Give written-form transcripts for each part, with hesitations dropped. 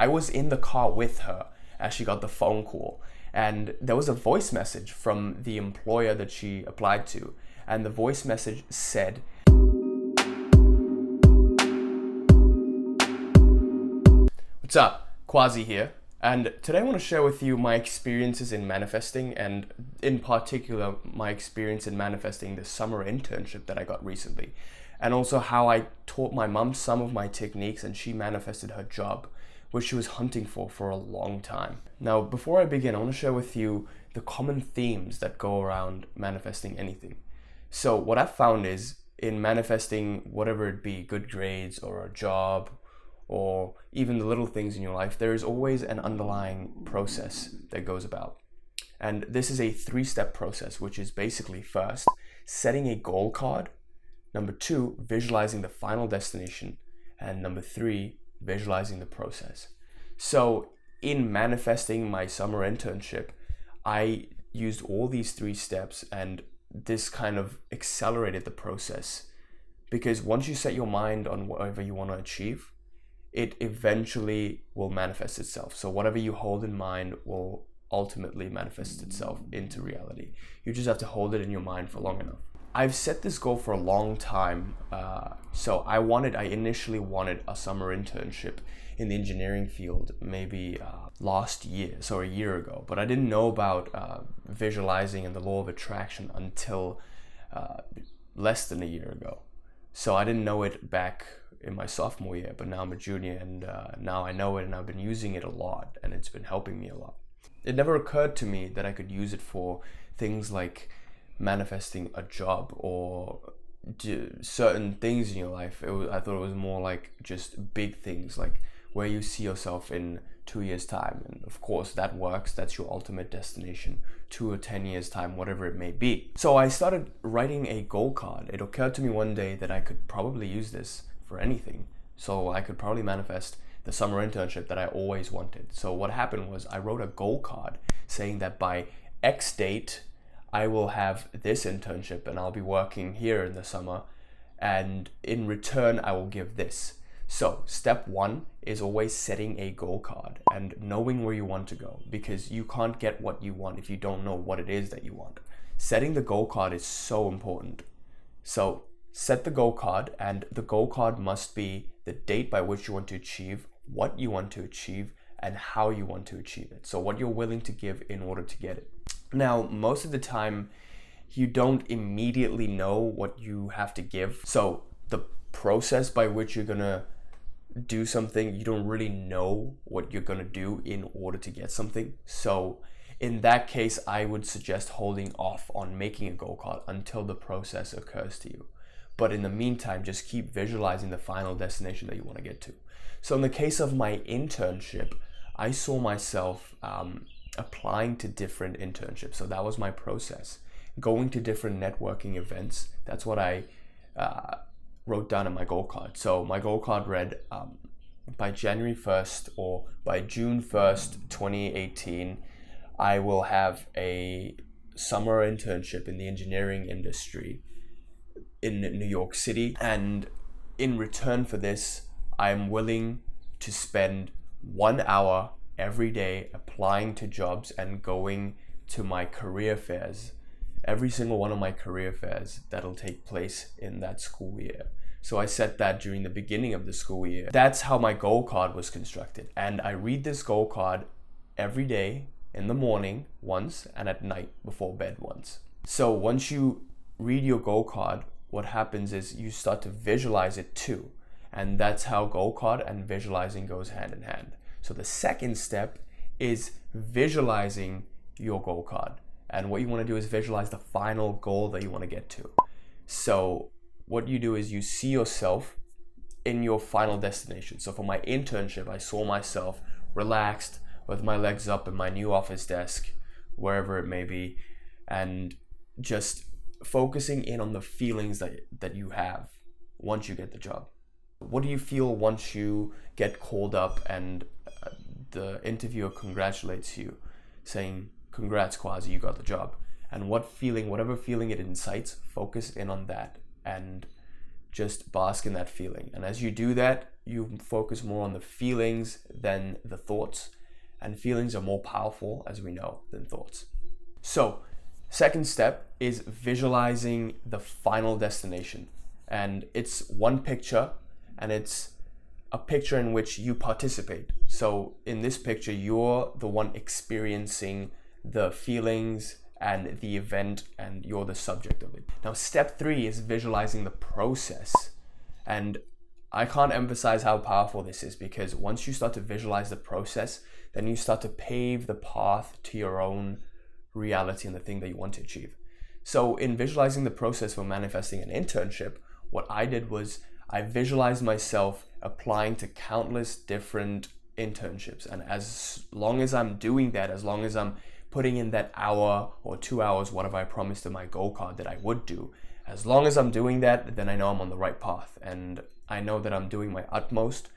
I was in the car with her as she got the phone call, and there was a voice message from the employer that she applied to, and the voice message said, "What's up? Quazi here, and today I want to share with you my experiences in manifesting, and in particular my experience in manifesting the summer internship that I got recently, and also how I taught my mom some of my techniques and she manifested her job, which she was hunting for a long time." Now, before I begin, I want to share with you the common themes that go around manifesting anything. So what I've found is, in manifesting whatever it be, good grades or a job, or even the little things in your life, there is always an underlying process that goes about. And this is a 3-step process, which is basically, first, setting a goal card, number 2, visualizing the final destination, and number 3, visualizing the process. So in manifesting my summer internship, I used all these 3 steps, and this kind of accelerated the process, because once you set your mind on whatever you want to achieve, it eventually will manifest itself. So whatever you hold in mind will ultimately manifest itself into reality. You just have to hold it in your mind for long enough. I've set this goal for a long time. So I initially wanted a summer internship in the engineering field, maybe last year, so a year ago. But I didn't know about visualizing and the law of attraction until less than a year ago. So I didn't know it back in my sophomore year, but now I'm a junior, and now I know it, and I've been using it a lot, and it's been helping me a lot. It never occurred to me that I could use it for things like manifesting a job or certain things in your life. I thought it was more like just big things, like where you see yourself in 2 years' time. And of course that works, that's your ultimate destination, 2 or 10 years' time, whatever it may be. So I started writing a goal card. It occurred to me one day that I could probably use this for anything. So I could probably manifest the summer internship that I always wanted. So what happened was I wrote a goal card saying that by X date, I will have this internship and I'll be working here in the summer, and in return I will give this. So step 1 is always setting a goal card and knowing where you want to go, because you can't get what you want if you don't know what it is that you want. Setting the goal card is so important. So set the goal card, and the goal card must be the date by which you want to achieve, what you want to achieve, and how you want to achieve it. So what you're willing to give in order to get it. Now, most of the time, you don't immediately know what you have to give. So the process by which you're gonna do something, you don't really know what you're gonna do in order to get something. So in that case, I would suggest holding off on making a goal card until the process occurs to you. But in the meantime, just keep visualizing the final destination that you want to get to. So in the case of my internship, I saw myself applying to different internships. So that was my process. Going to different networking events. That's what I wrote down in my goal card. So my goal card read, by January 1st or by June 1st, 2018, I will have a summer internship in the engineering industry in New York City, and in return for this, I'm willing to spend 1 hour every day applying to jobs and going to my career fairs, every single one of my career fairs that'll take place in that school year. So I set that during the beginning of the school year. That's how my goal card was constructed, and I read this goal card every day, in the morning once, and at night before bed once. So once you read your goal card, what happens is you start to visualize it too. And that's how goal card and visualizing goes hand in hand. So the second step is visualizing your goal card. And what you want to do is visualize the final goal that you want to get to. So what you do is you see yourself in your final destination. So for my internship, I saw myself relaxed with my legs up in my new office desk, wherever it may be, and just focusing in on the feelings that you have once you get the job. What do you feel once you get called up and the interviewer congratulates you, saying, "Congrats, Quazi, you got the job"? And whatever feeling it incites, focus in on that and just bask in that feeling. And as you do that, you focus more on the feelings than the thoughts, and feelings are more powerful, as we know, than thoughts. So, second step is visualizing the final destination. And it's one picture, and it's a picture in which you participate. So in this picture, you're the one experiencing the feelings and the event, and you're the subject of it. Now, step 3 is visualizing the process. And I can't emphasize how powerful this is, because once you start to visualize the process, then you start to pave the path to your own reality and the thing that you want to achieve. So in visualizing the process for manifesting an internship, what I did was I visualized myself applying to countless different internships. And as long as I'm doing that, as long as I'm putting in that hour or 2 hours, whatever I promised in my goal card that I would do, as long as I'm doing that, then I know I'm on the right path. And I know that I'm doing my utmost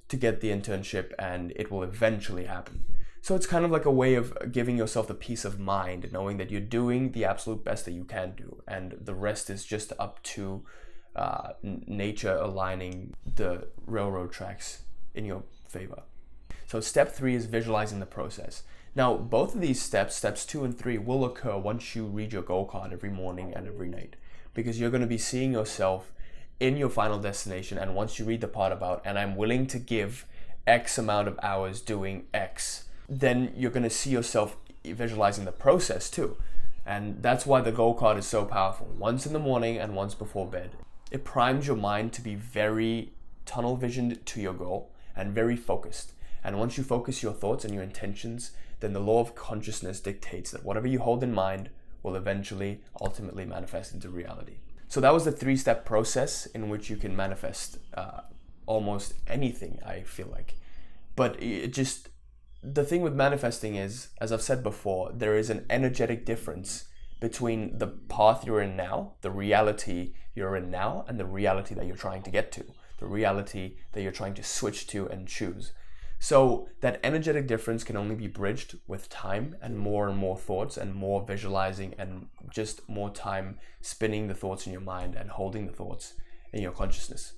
to get the internship, and it will eventually happen. So it's kind of like a way of giving yourself the peace of mind, knowing that you're doing the absolute best that you can do, and the rest is just up to nature aligning the railroad tracks in your favor. So step 3 is visualizing the process. Now, both of these steps 2 and 3, will occur once you read your goal card every morning and every night, because you're going to be seeing yourself in your final destination. And once you read the part about, and I'm willing to give X amount of hours doing X, then you're going to see yourself visualizing the process too. And that's why the goal card is so powerful. Once in the morning and once before bed. It primes your mind to be very tunnel visioned to your goal and very focused. And once you focus your thoughts and your intentions, then the law of consciousness dictates that whatever you hold in mind will eventually, ultimately manifest into reality. So that was the 3-step process in which you can manifest almost anything, I feel like. But the thing with manifesting is, as I've said before, there is an energetic difference between the path you're in now, the reality you're in now, and the reality that you're trying to get to, the reality that you're trying to switch to and choose. So that energetic difference can only be bridged with time and more thoughts and more visualizing and just more time spinning the thoughts in your mind and holding the thoughts in your consciousness.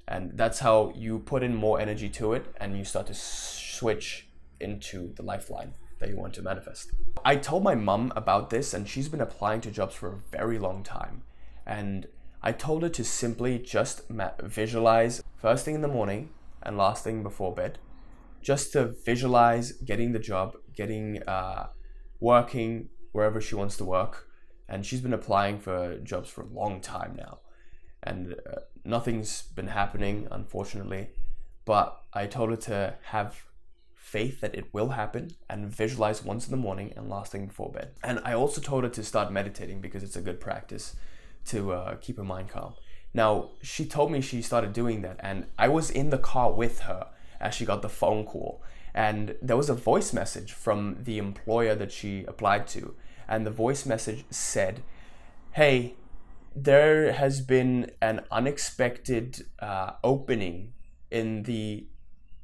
And that's how you put in more energy to it, and you start to switch into the lifeline that you want to manifest. I told my mum about this, and she's been applying to jobs for a very long time. And I told her to simply just visualize first thing in the morning and last thing before bed, just to visualize getting the job, getting working wherever she wants to work. And she's been applying for jobs for a long time now, and nothing's been happening, unfortunately. But I told her to have faith that it will happen and visualize once in the morning and last thing before bed. And I also told her to start meditating, because it's a good practice to keep her mind calm. Now, she told me she started doing that, and I was in the car with her as she got the phone call, and there was a voice message from the employer that she applied to, and the voice message said, "Hey, there has been an unexpected opening in the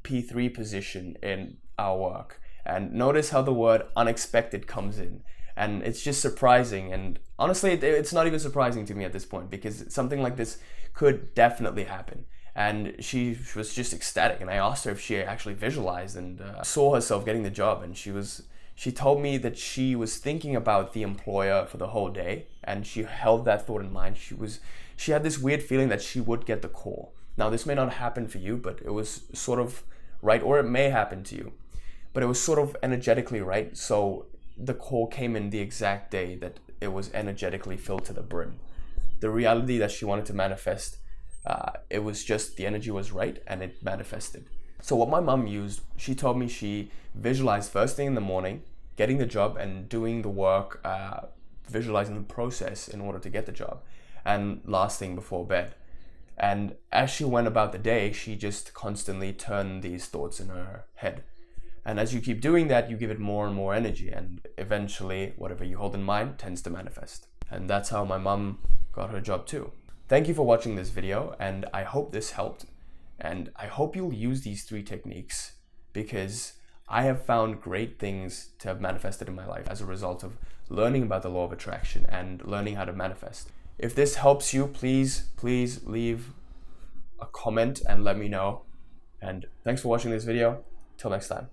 P3 position in our work." And notice how the word unexpected comes in, and it's just surprising. And honestly, it's not even surprising to me at this point, because something like this could definitely happen. And she was just ecstatic, and I asked her if she actually visualized and saw herself getting the job, and she told me that she was thinking about the employer for the whole day, and she held that thought in mind. She had this weird feeling that she would get the call. Now, this may not happen for you, but it was sort of right, or it may happen to you, but it was sort of energetically right. So the call came in the exact day that it was energetically filled to the brim. The reality that she wanted to manifest, it was just the energy was right, and it manifested. So what my mom used, she told me she visualized first thing in the morning, getting the job and doing the work, visualizing the process in order to get the job, and last thing before bed. And as she went about the day, she just constantly turned these thoughts in her head. And as you keep doing that, you give it more and more energy, and eventually whatever you hold in mind tends to manifest. And that's how my mom got her job too. Thank you for watching this video, and I hope this helped. And I hope you'll use these 3 techniques, because I have found great things to have manifested in my life as a result of learning about the law of attraction and learning how to manifest. If this helps you, please leave a comment and let me know. And thanks for watching this video. Till next time.